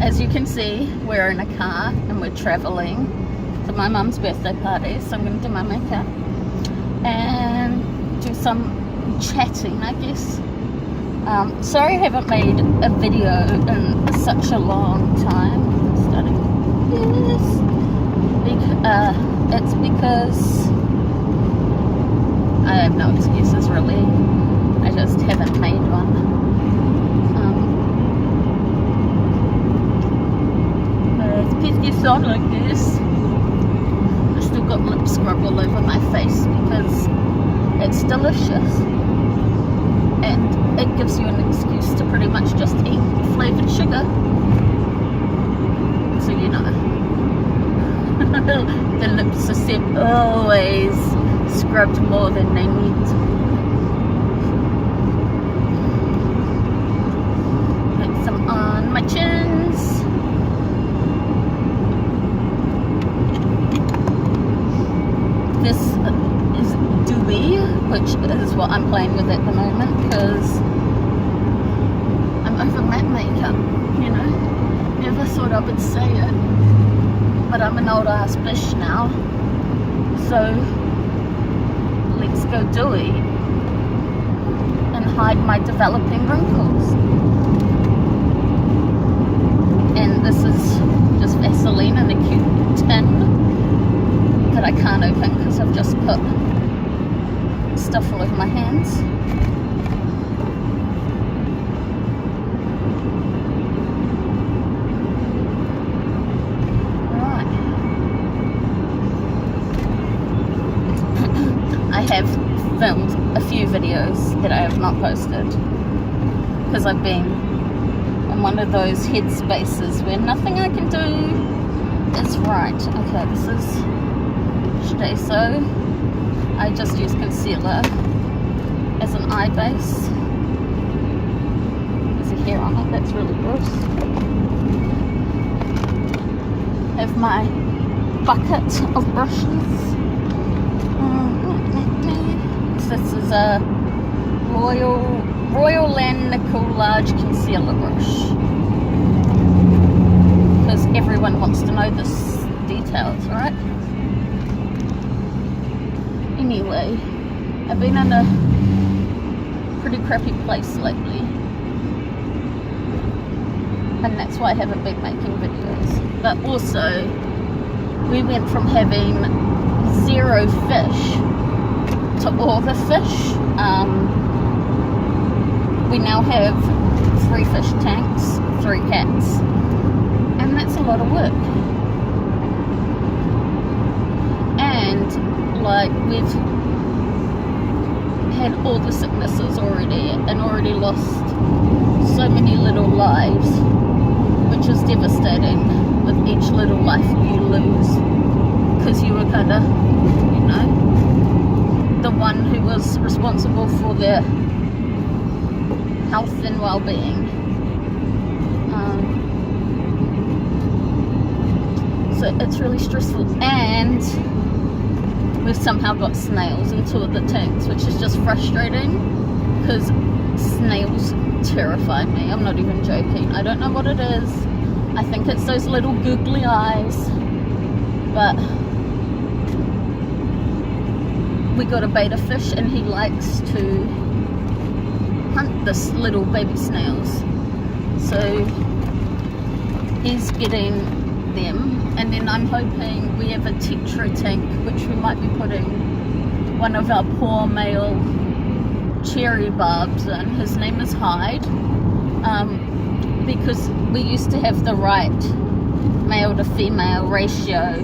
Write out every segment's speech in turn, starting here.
as you can see, we're in a car and we're traveling to my mum's birthday party, so I'm going to do my makeup and do some chatting, I guess. Sorry I haven't made a video in such a long time. It's because I have no excuses really. I just haven't made one. It's pissed on like this. I've still got lip scrub all over my face because it's delicious. And it gives you an excuse to pretty much just eat flavoured sugar. So you know. The lips are always scrubbed more than they need. Put some on my chins. This is Dewy, which is what I'm playing with at the moment because I'm over matte makeup, you know. Never thought I would say it. But I'm an old ass bitch now, so let's go Dewy and hide my developing wrinkles. And this is just Vaseline in a cute tin that I can't open because I've just put stuff all over my hands. I have filmed a few videos that I have not posted because I've been in one of those headspaces where nothing I can do is right. Okay, this is Staso. I just use concealer as an eye base. There's a hair on it, that's really gross. Have my bucket of brushes. This is a Royal Land Nickel Large Concealer Brush because everyone wants to know this details, right? Anyway, I've been in a pretty crappy place lately and that's why I haven't been making videos. But also, we went from having 0 fish to all the fish. We now have 3 fish tanks, 3 cats, and that's a lot of work. And like we've had all the sicknesses already and already lost so many little lives, which is devastating with each little life you lose because you were kind of, you know, the one who was responsible for their health and well-being. So it's really stressful, and we've somehow got snails in 2 of the tanks, which is just frustrating because snails terrify me. I'm not even joking. I don't know what it is. I think it's those little googly eyes, but we got a betta fish and he likes to hunt this little baby snails, so he's getting them. And then I'm hoping we have a tetra tank which we might be putting one of our poor male cherry barbs in. His name is Hyde, because we used to have the right male to female ratio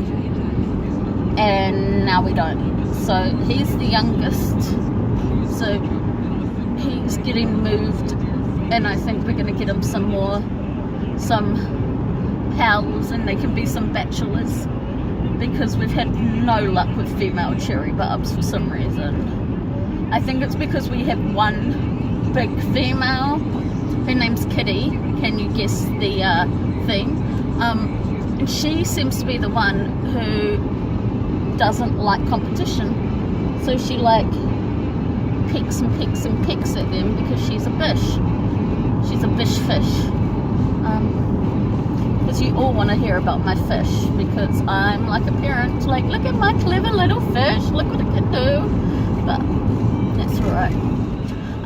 and now we don't. So he's the youngest, so he's getting moved, and I think we're going to get him some pals, and they can be some bachelors because we've had no luck with female cherry barbs for some reason. I think it's because we have one big female. Her name's Kitty. Can you guess the thing? And she seems to be the one who doesn't like competition, so she like pecks and pecks and pecks at them because she's a bish. She's a bish fish. because you all want to hear about my fish, because I'm like a parent, like, look at my clever little fish, look what it can do. But that's alright.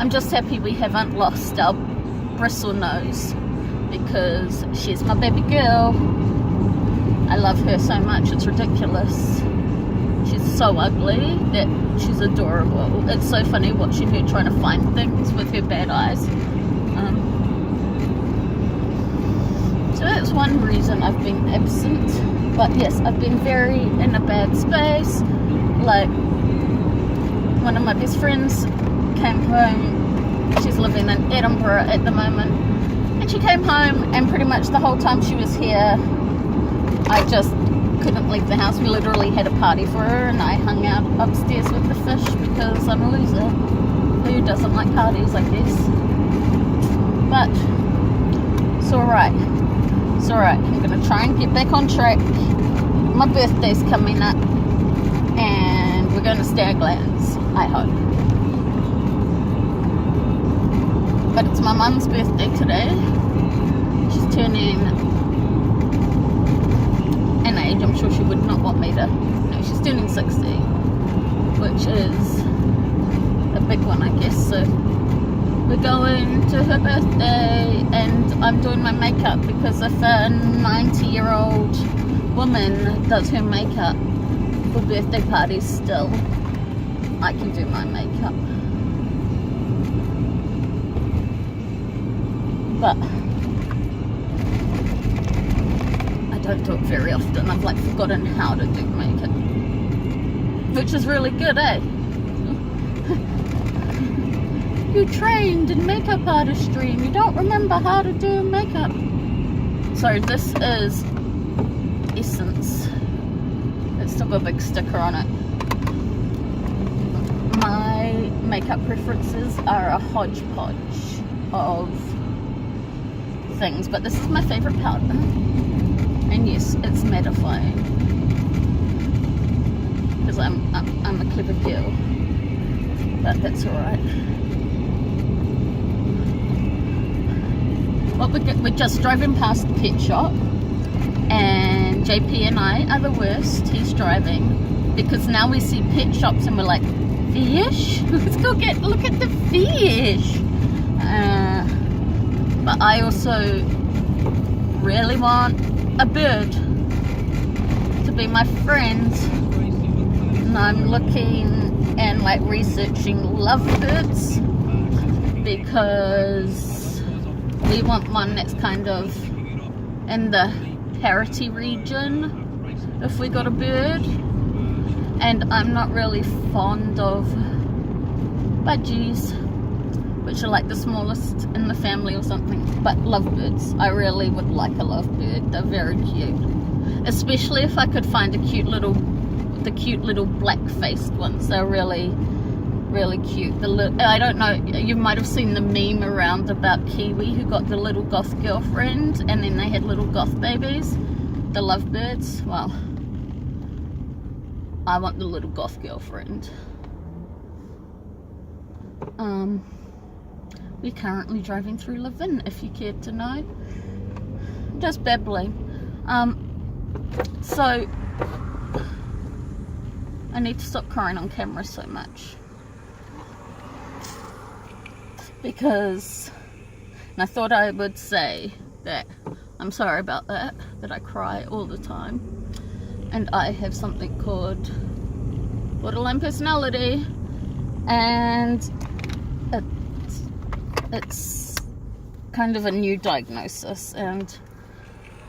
I'm just happy we haven't lost our bristle nose, because she's my baby girl. I love her so much, it's ridiculous. She's so ugly that she's adorable. It's so funny watching her trying to find things with her bad eyes. So that's one reason I've been absent. But yes, I've been very in a bad space. Like, one of my best friends came home. She's living in Edinburgh at the moment. And she came home, and pretty much the whole time she was here, I just couldn't leave the house. We literally had a party for her, and I hung out upstairs with the fish because I'm a loser. Who doesn't like parties, I guess? But it's alright. It's alright. I'm going to try and get back on track. My birthday's coming up, and we're going to Staglands, I hope. But it's my mum's birthday today. She's turning an age I'm sure she would not want me to. No, she's turning 60, which is a big one, I guess. So we're going to her birthday, and I'm doing my makeup, because if a 90-year-old woman does her makeup for birthday parties still, I can do my makeup. But I don't do it very often. I've like forgotten how to do makeup, which is really good, eh? You trained in makeup artistry and you don't remember how to do makeup. So this is Essence. It's still got a big sticker on it. My makeup preferences are a hodgepodge of things, but this is my favourite powder. And yes, it's mattifying, because I'm a clever girl, but that's alright. Well, we're just driving past the pet shop, and JP and I are the worst. He's driving, because now we see pet shops and we're like, fish? Let's go look at the fish. But I also really want a bird to be my friend, and I'm looking and like researching lovebirds, because we want one that's kind of in the parity region if we got a bird. And I'm not really fond of budgies, which are like the smallest in the family or something, but lovebirds, I really would like a lovebird. They're very cute, especially if I could find the cute little black-faced ones. They're really, really cute. I don't know, you might have seen the meme around about Kiwi, who got the little goth girlfriend, and then they had little goth babies, the lovebirds. Well, I want the little goth girlfriend. We're currently driving through Levin, if you cared to know. Just babbling. So I need to stop crying on camera so much, because, and I thought I would say that I'm sorry about that I cry all the time, and I have something called borderline personality, and it's kind of a new diagnosis, and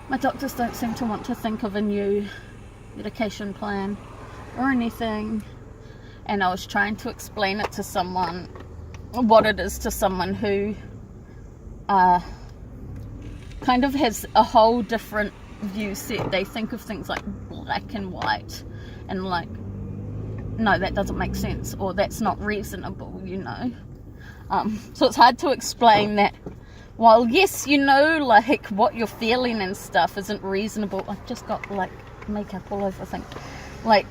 my doctors don't seem to want to think of a new medication plan or anything. And I was trying to explain it to someone, what it is, to someone who kind of has a whole different view set. They think of things like black and white, and like, no, that doesn't make sense, or that's not reasonable, you know. So it's hard to explain that, while yes, you know, like what you're feeling and stuff isn't reasonable. I've just got like makeup all over things. Like,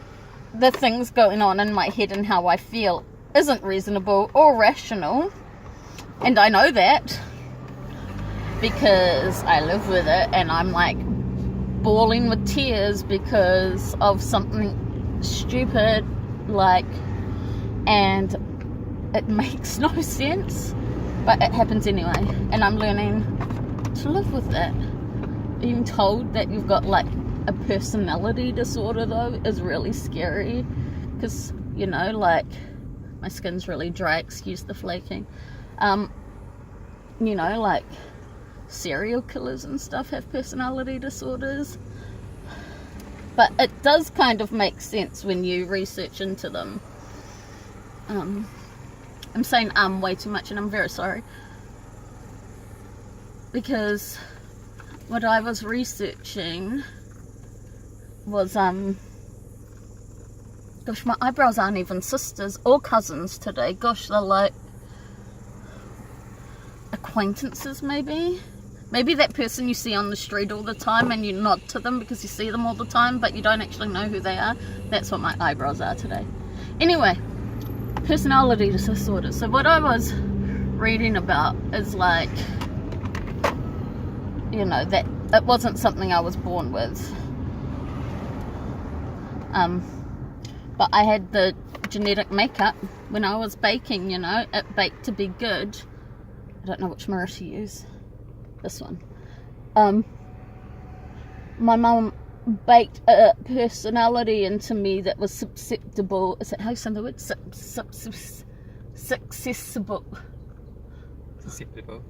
the things going on in my head and how I feel isn't reasonable or rational, and I know that because I live with it, and I'm like bawling with tears because of something stupid, like, and it makes no sense, but it happens anyway, and I'm learning to live with that. Being told that you've got like a personality disorder though is really scary, because you know, like, my skin's really dry, excuse the flaking. You know, like, serial killers and stuff have personality disorders, but it does kind of make sense when you research into them. I'm saying way too much, and I'm very sorry, because what I was researching was gosh, my eyebrows aren't even sisters or cousins today. Gosh, they're like acquaintances, maybe that person you see on the street all the time and you nod to them because you see them all the time but you don't actually know who they are. That's what my eyebrows are today. Anyway, personality disorder. So what I was reading about is, like, you know, that it wasn't something I was born with, but I had the genetic makeup. When I was baking, you know, it baked to be good. I don't know which mirror to use. This one. My mum baked a personality into me that was susceptible. Is that how you say the word? Successible. Susceptible.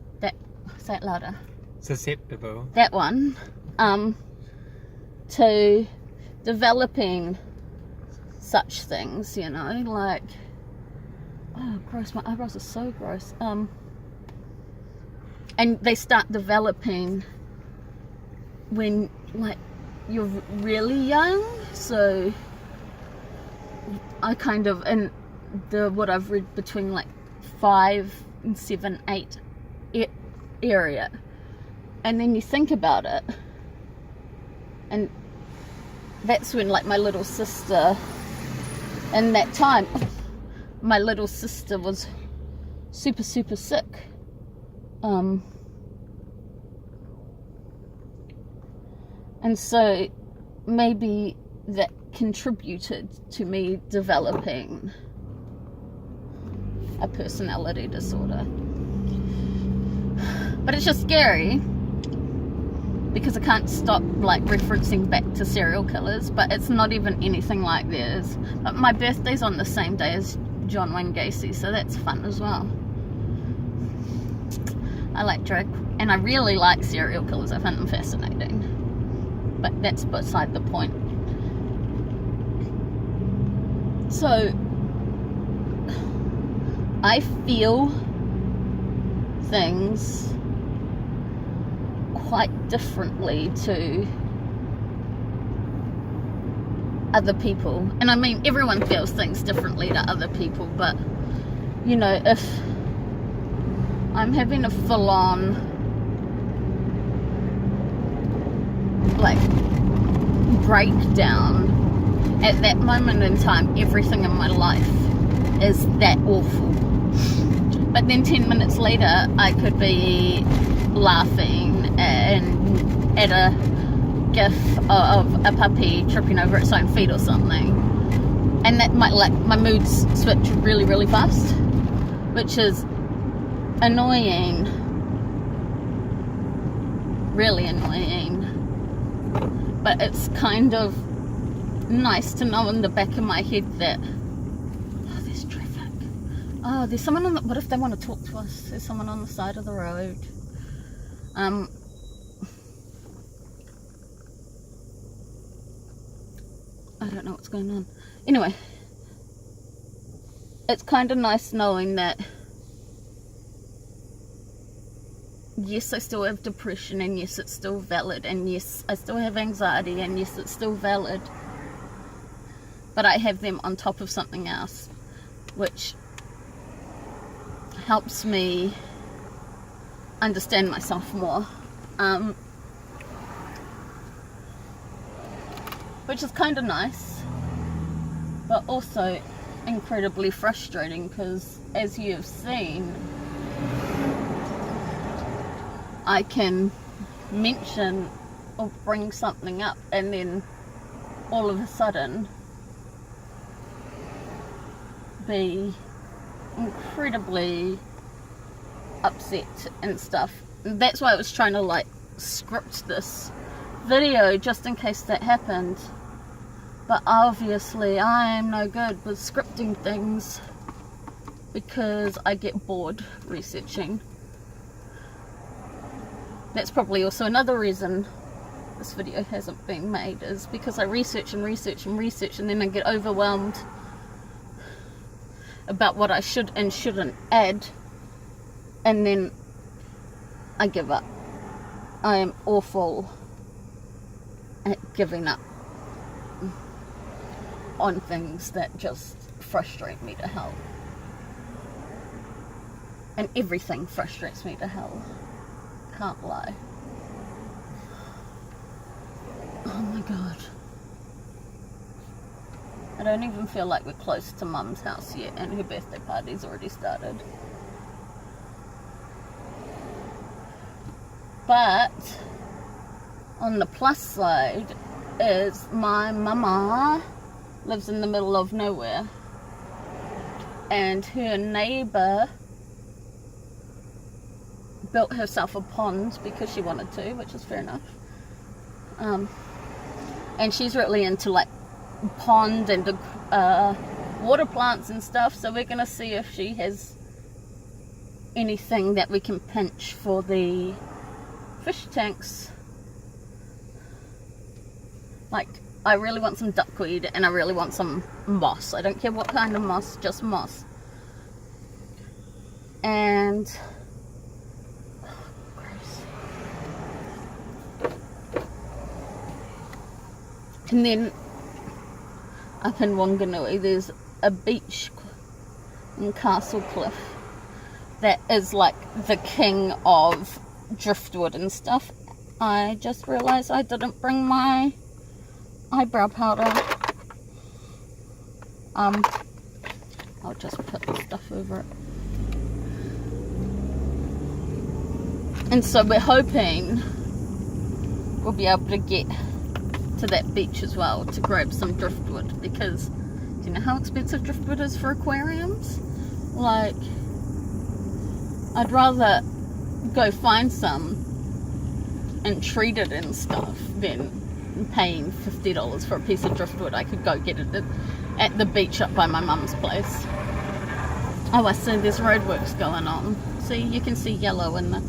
Say it louder. Susceptible. That one. To developing such things, you know, like, oh gross, my eyebrows are so gross. And they start developing when, like, you're really young. So I kind of, in what I've read, between like 5 and 7, 8 area, and then you think about it, and that's when, like, my little sister, in that time, my little sister was super sick. And so maybe that contributed to me developing a personality disorder. But it's just scary because I can't stop, like, referencing back to serial killers, but it's not even anything like theirs. But my birthday's on the same day as John Wayne Gacy, so that's fun as well. I like drag, and I really like serial killers. I find them fascinating, but that's beside the point. So I feel things quite differently to other people, and I mean, everyone feels things differently to other people, but you know, if I'm having a full-on, like, breakdown, at that moment in time, everything in my life is that awful. But then 10 minutes later, I could be laughing and at a gif of a puppy tripping over its own feet or something. And that might, like, my moods switch really fast, which is annoying, really annoying, but it's kind of nice to know in the back of my head that, oh, there's traffic, oh, there's someone on the, what if they want to talk to us, there's someone on the side of the road. I don't know what's going on. Anyway, it's kind of nice knowing that, yes, I still have depression, and yes, it's still valid, and yes, I still have anxiety, and yes, it's still valid, but I have them on top of something else, which helps me understand myself more, which is kind of nice, but also incredibly frustrating, because as you have seen, I can mention or bring something up, and then all of a sudden be incredibly upset and stuff. And that's why I was trying to like script this video just in case that happened, but obviously I am no good with scripting things because I get bored researching. That's probably also another reason this video hasn't been made, is because I research and research and research, and then I get overwhelmed about what I should and shouldn't add, and then I give up. I am awful at giving up on things that just frustrate me to hell. And everything frustrates me to hell. Can't lie. Oh my god. I don't even feel like we're close to Mum's house yet, and her birthday party's already started. But on the plus side is my mama lives in the middle of nowhere, and her neighbour built herself a pond because she wanted to, which is fair enough. And she's really into like pond and water plants and stuff, so we're gonna see if she has anything that we can pinch for the fish tanks. Like, I really want some duckweed and I really want some moss. I don't care what kind of moss, just moss. And then up in Wanganui there's a beach in Castle Cliff that is like the king of driftwood and stuff. I just realised I didn't bring my eyebrow powder. I'll just put the stuff over it. And so we're hoping we'll be able to get to that beach as well to grab some driftwood, because do you know how expensive driftwood is for aquariums? Like, I'd rather go find some and treat it and stuff than paying $50 for a piece of driftwood. I could go get it at the beach up by my mum's place. Oh, I see there's roadworks going on. See, you can see yellow in the...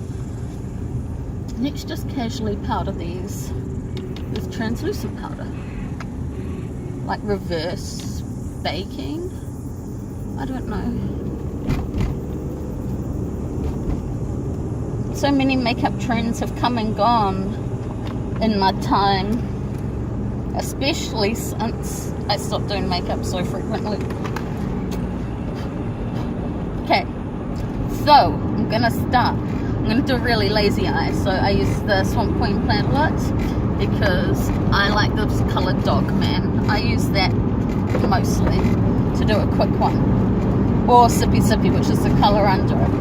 Let's just casually powder these with translucent powder, like reverse baking. I don't know. So many makeup trends have come and gone in my time, especially since I stopped doing makeup so frequently. Okay, so I'm gonna start. I'm gonna do a really lazy eye. So I use the Swamp Queen Plant Light because I like this coloured dog man. I use that mostly to do a quick one, or Sippy Sippy, which is the colour under it.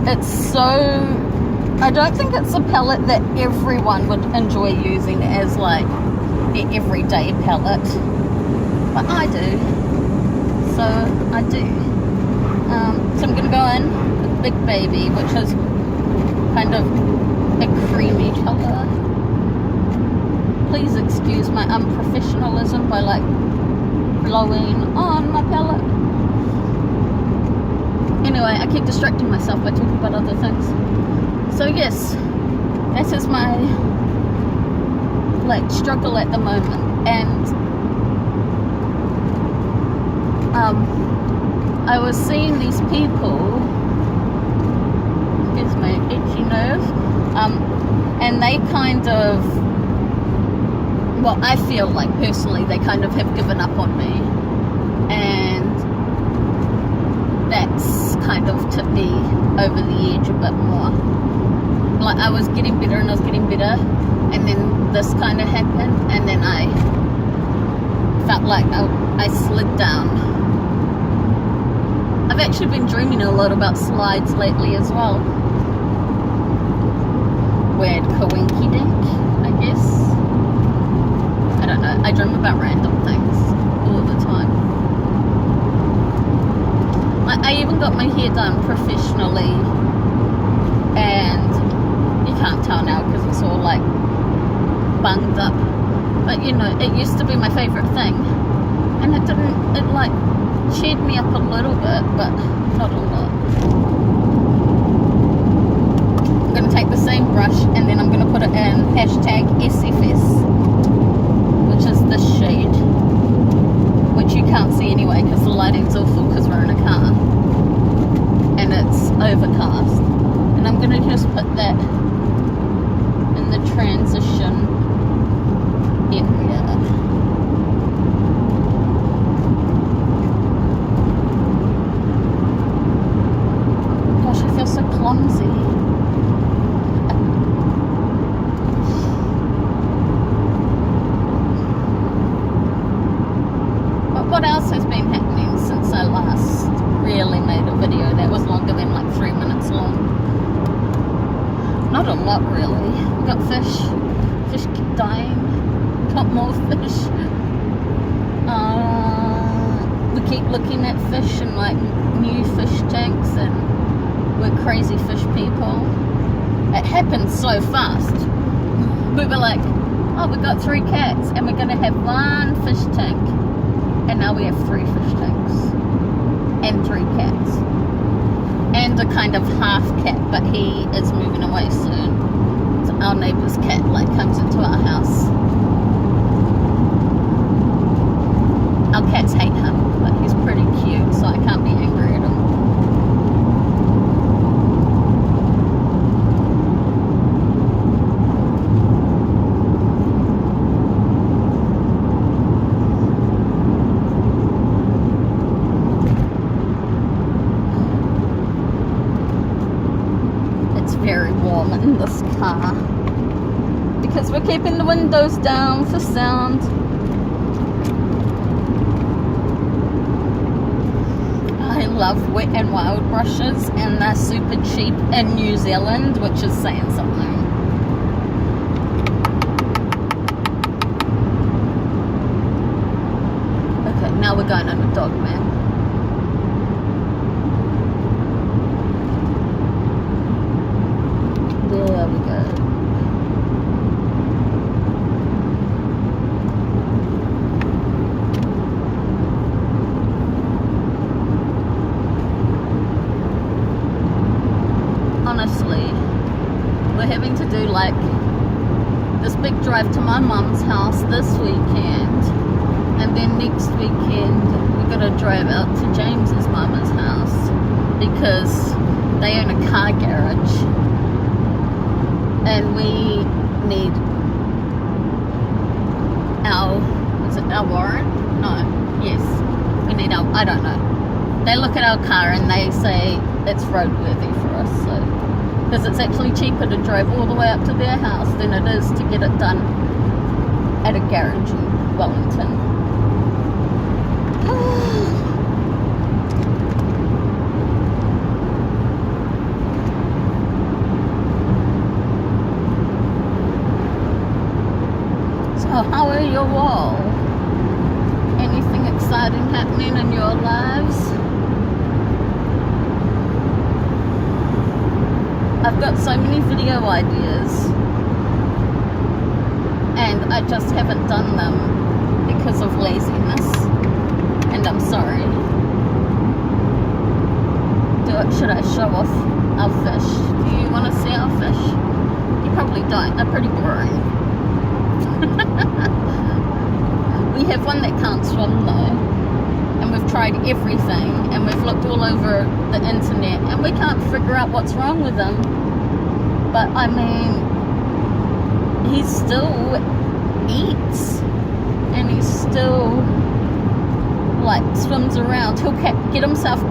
It's so... I don't think it's a palette that everyone would enjoy using as like their everyday palette, but I do. So I do. So I'm gonna go in with Big Baby, which is kind of a creamy colour. Please excuse my unprofessionalism by like blowing on my palette. Anyway, I keep distracting myself by talking about other things. So yes, that is my like struggle at the moment, and I was seeing these people, excuse my itchy nerve, and they kind of, well, I feel like personally they kind of have given up on me, and that's kind of tipped me over the edge a bit more. Like, I was getting better and I was getting better, and then this kind of happened, and then I felt like I slid down. I've actually been dreaming a lot about slides lately as well. Weird coinky. hair done professionally, and you can't tell now because it's all like bunged up. But you know, it used to be my favourite thing, and it like cheered me up a little bit, but not a lot. I'm going to take the same brush and then I'm going to put it in hashtag SFS, which is this shade, which you can't see anyway because the lighting's awful because we're in a car and it's overcast. And I'm going to just put that in the transition area. Gosh, I feel so clumsy. But what else has been happening since I last really made a video that was longer than like 3 minutes long? Not a lot really. We got fish. Fish keep dying. Got more fish. We keep looking at fish and like new fish tanks, and we're crazy fish people. It happened so fast. We were like, oh, we got 3 cats and we're gonna have 1 fish tank, and now we have 3 fish tanks and 3 cats and a kind of half cat, but he is moving away soon. So our neighbour's cat like comes into our house. Our cats hate him, but he's pretty cute, so I can't be angry at him. It's very warm in this car because we're keeping the windows down for sound. I love Wet n Wild brushes, and they're super cheap in New Zealand, which is saying something. Okay, now we're going on a dog man. There we go. Honestly, we're having to do like this big drive to my mum's house this weekend, and then next weekend we're gonna drive out to James's mama's house because they own a car garage, and we need our warrant? No, yes, we need our, I don't know. They look at our car and they say it's roadworthy for us, so because it's actually cheaper to drive all the way up to their house than it is to get it done at a garage in Wellington. So how are you all? Anything exciting happening in your lives? I've got so many video ideas and I just haven't done them because of laziness, and I'm sorry. Should I show off our fish? Do you want to see our fish? You probably don't, they're pretty boring. We have one that can't swim though, and we've tried everything, and we've looked all over the internet, and we can't figure out what's wrong with him. But I mean, he still eats, and he still like swims around. He'll get himself,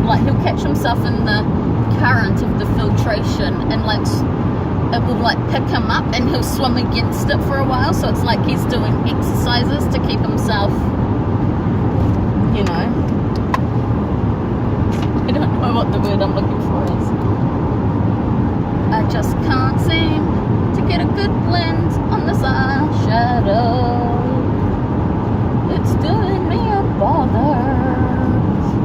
like he'll catch himself in the current of the filtration, and like it will like pick him up and he'll swim against it for a while, so it's like he's doing exercises to keep himself, you know, I don't know what the word I'm looking for is. I just can't seem to get a good blend on this eyeshadow. It's doing me a bother.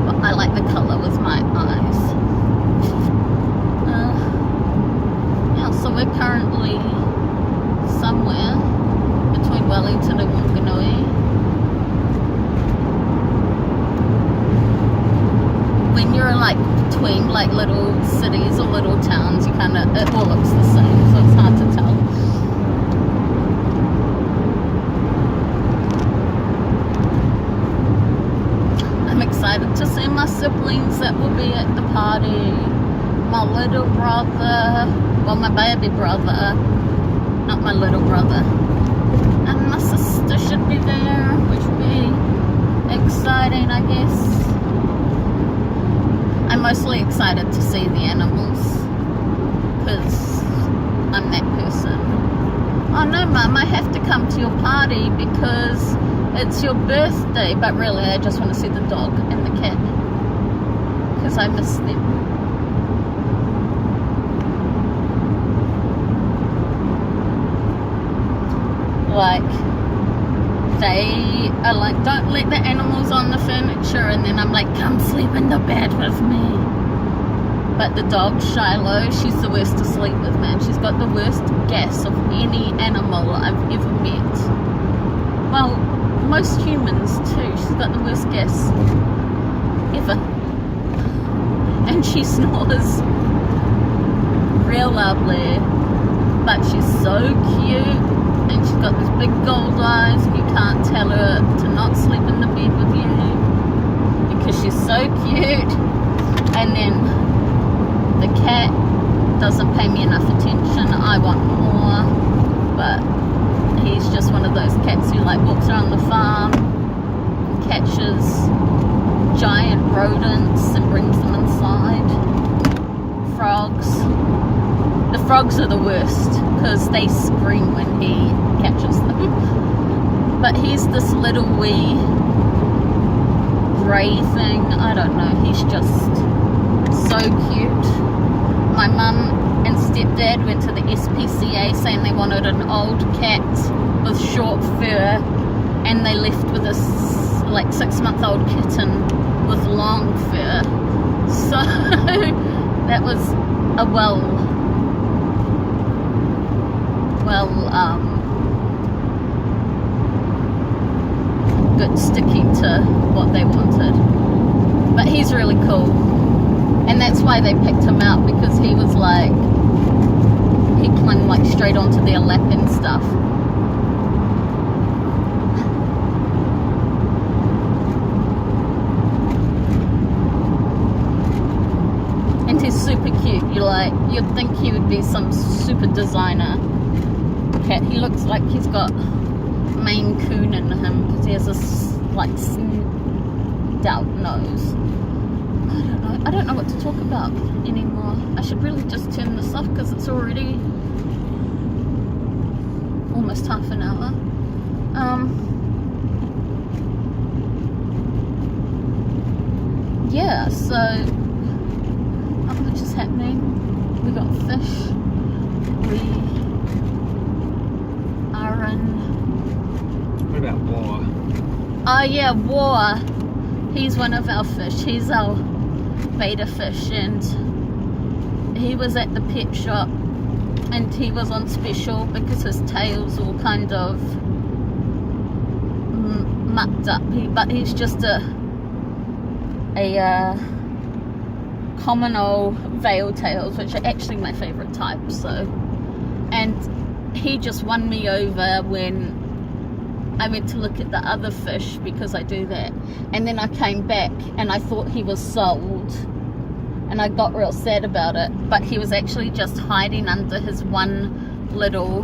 But I like the colour with my eyes. between like little cities or little towns. You kind of, it all looks the same, so it's hard to tell. I'm excited to see my siblings that will be at the party. My little brother, well, my baby brother, not my little brother, and my sister should be there, which will be exciting, I guess. I'm mostly excited to see the animals because I'm that person. Oh no, Mum, I have to come to your party because it's your birthday. But really, I just want to see the dog and the cat because I miss them. Like, they are like, don't let the animals on the furniture, and then I'm like, come sleep in the bed with me. But the dog, Shiloh, she's the worst to sleep with, man. She's got the worst gas of any animal I've ever met. Well, most humans too. She's got the worst gas ever. And she snores real loudly, but she's so cute. And she's got these big gold eyes, and you can't tell her to not sleep in the bed with you because she's so cute. And then the cat doesn't pay me enough attention. I want more, but he's just one of those cats who like walks around the farm, catches giant rodents and brings them inside. Frogs. The frogs are the worst because they scream when he catches them. But he's this little wee grey thing. I don't know. He's just so cute. My mum and stepdad went to the SPCA saying they wanted an old cat with short fur, and they left with a like 6-month-old kitten with long fur. So that was a good sticking to what they wanted. But he's really cool, and that's why they picked him out, because he was like, he clung like straight onto their lap and stuff. And he's super cute. You'd think he would be some super designer cat. He looks like he's got Maine Coon in him because he has this like snout nose. I don't know what to talk about anymore. I should really just turn this off because it's already almost half an hour. Yeah, so not much is happening. We got fish. We are in. What about War? Oh yeah, War. He's one of our fish. He's our beta fish, and he was at the pet shop, and he was on special because his tail's all kind of mucked up. But he's just a common old veil tails, which are actually my favorite type. So, and he just won me over when I went to look at the other fish, because I do that, and then I came back and I thought he was sold, and I got real sad about it. But he was actually just hiding under his one little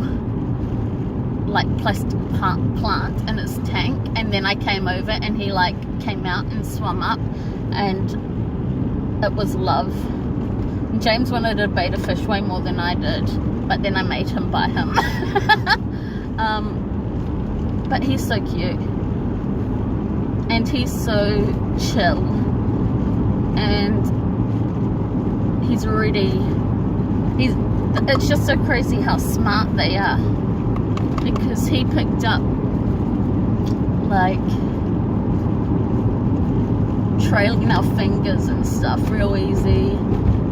like plastic plant in his tank, and then I came over and he like came out and swam up, and it was love. James wanted a beta fish way more than I did, but then I made him buy him. But he's so cute, and he's so chill, and it's just so crazy how smart they are, because he picked up like trailing our fingers and stuff real easy,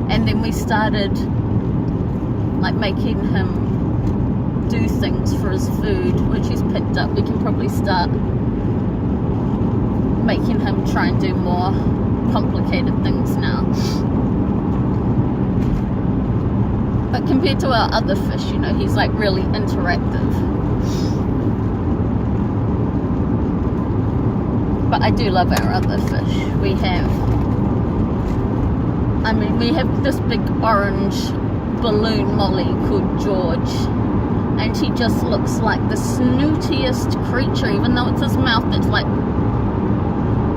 and then we started like making him do things for his food, which he's picked up. We can probably start making him try and do more complicated things now. But compared to our other fish, you know, he's like really interactive. But I do love our other fish. We have this big orange balloon molly called George, and he just looks like the snootiest creature, even though it's his mouth that's like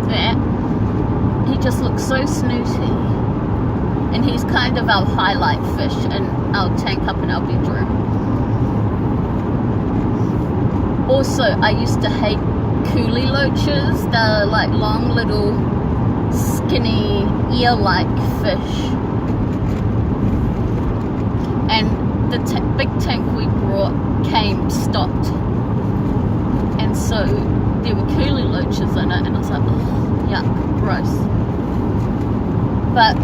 that. He just looks so snooty, and he's kind of our highlight fish in our tank up in our bedroom. Also, I used to hate coolie loaches. They're like long little skinny ear-like fish, and the big tank we brought came stopped, and so there were coolie loaches in it, and I was like, oh, yuck, gross. But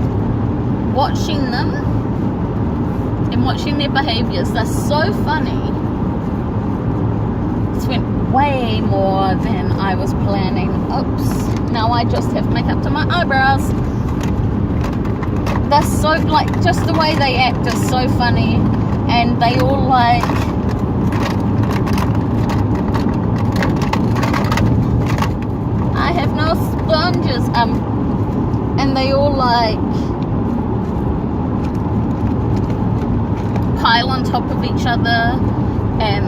watching them and watching their behaviors, they're so funny. This went way more than I was planning. Oops, now I just have to make up to my eyebrows. They're so, like, just the way they act is so funny, and they all like, I have no sponges, and they all like pile on top of each other, and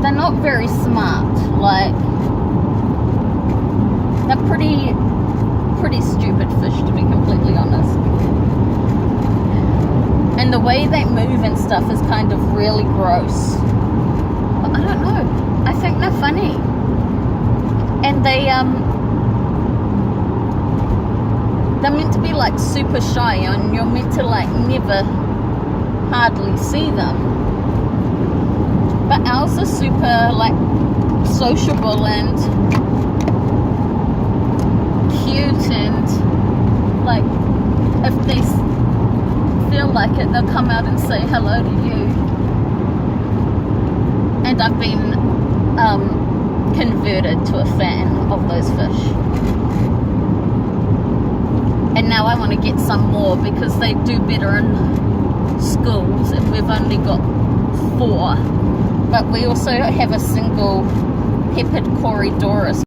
they're not very smart. Like, they're pretty stupid fish, to be completely honest. And the way they move and stuff is kind of really gross. But I don't know, I think they're funny. And they're meant to be like super shy, and you're meant to like never hardly see them. But ours are super like sociable and cute, and like if they feel like it, they'll come out and say hello to you. And I've been converted to a fan of those fish, and now I want to get some more because they do better in schools, and we've only got 4. But we also have a single peppered Corydoras